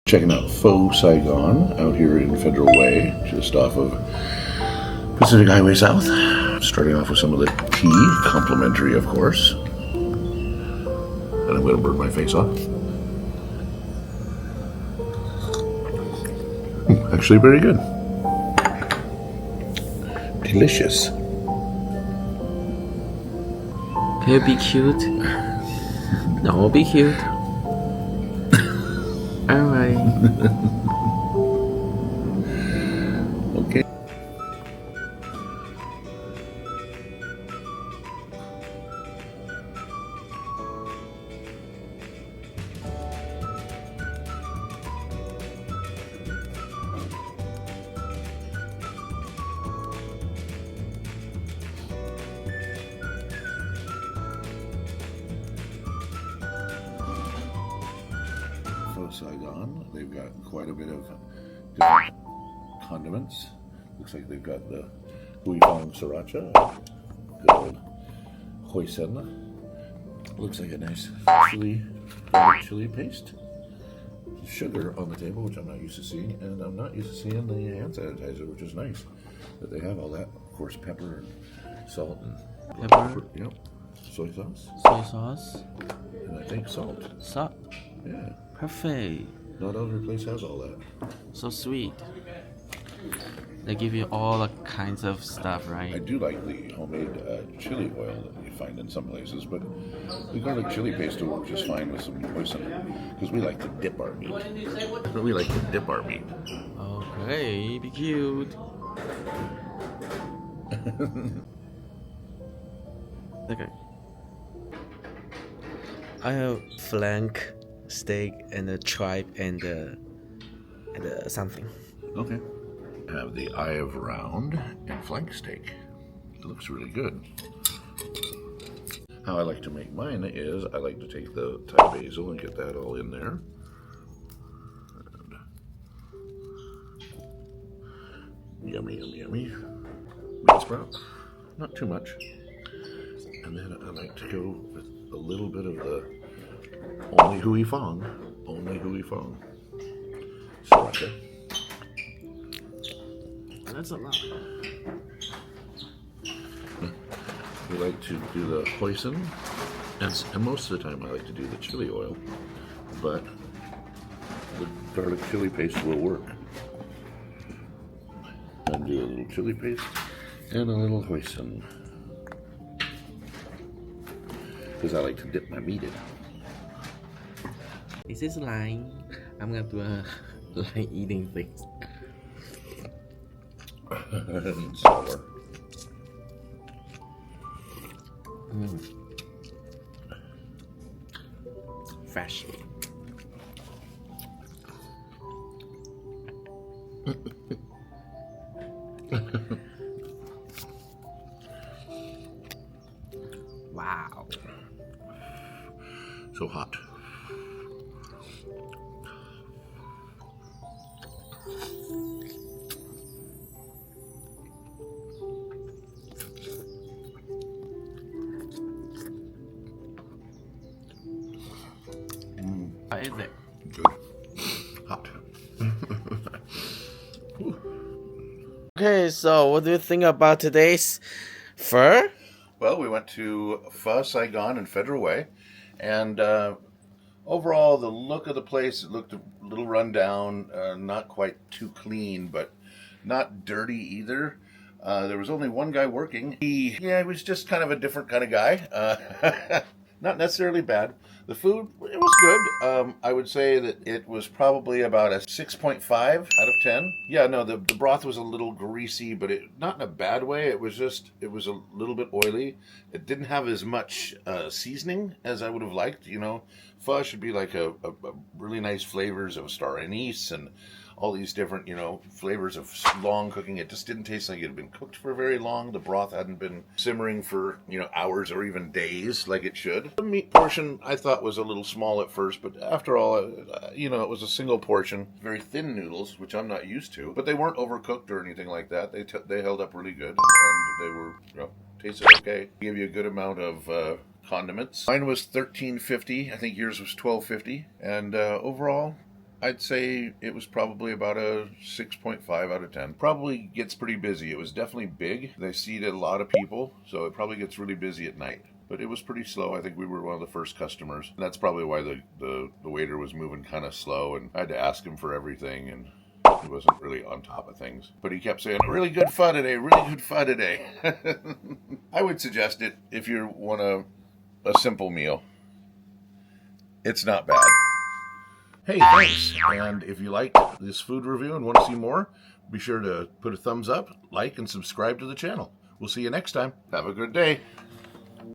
Checking out Faux Saigon out here in Federal Way, just off of Pacific Highway South. Starting off with some of the tea, complimentary of course. And I'm going to burn my face off. Actually very good. Delicious. Can you be cute? No, be cute. Alright. Okay. Saigon. They've got quite a bit of different condiments. Looks like they've got the hui fong sriracha, good old hoisin. Looks like a nice garlic chili paste. Sugar on the table, which I'm not used to seeing, and I'm not used to seeing the hand sanitizer, which is nice that they have all that. Of course, pepper and salt and Pepper. Yep. Soy sauce. Soy sauce. And I think salt. Salt. Yeah. Perfect. Not every place has all that. So sweet. They give you all the kinds of stuff, I right? do like the homemade chili oil that you find in some places, but the garlic chili paste will work just fine with some hoisin, because we like to dip our meat. We like to dip our meat. Okay, be cute. Okay. I have flank steak and a tripe and something. Okay. I have the eye of round and flank steak. It looks really good. How I like to make mine is I like to take the Thai basil and get that all in there. And yummy, yummy, yummy. Bean sprout. Not too much. And then I like to go with a little bit of the only hui fong sriracha. That's a lot. We like to do the hoisin, and most of the time I like to do the chili oil, but the garlic chili paste will work. And do a little chili paste and a little hoisin, because I like to dip my meat in. Is this line? I'm gonna do a line eating things. And sour. Fresh. Wow. So hot. How is it? Good. Hot. Okay, so what do you think about today's pho? Well, we went to Pho Saigon in Federal Way, and overall, the look of the place, it looked a little run down, not quite too clean, but not dirty either. There was only one guy working. He was just kind of a different kind of guy. Not necessarily bad. The food, it was good. I would say that it was probably about a 6.5 out of 10. Yeah, no, the broth was a little greasy, but not in a bad way. It was a little bit oily. It didn't have as much seasoning as I would have liked. You know, pho should be like a really nice flavors of star anise and all these different, flavors of long cooking. It just didn't taste like it had been cooked for very long. The broth hadn't been simmering for, hours or even days like it should. The meat portion I thought was a little small at first, but after all, it was a single portion. Very thin noodles, which I'm not used to, but they weren't overcooked or anything like that. They held up really good, and they were, tasted okay. Give you a good amount of condiments. Mine was $13.50. I think yours was $12.50. And overall, I'd say it was probably about a 6.5 out of 10. Probably gets pretty busy. It was definitely big. They seated a lot of people, so it probably gets really busy at night. But it was pretty slow. I think we were one of the first customers. And that's probably why the waiter was moving kind of slow, and I had to ask him for everything, and he wasn't really on top of things. But he kept saying, really good pho today, really good pho today. I would suggest it if you want a simple meal. It's not bad. Hey, thanks. And if you liked this food review and want to see more, be sure to put a thumbs up, like, and subscribe to the channel. We'll see you next time. Have a good day.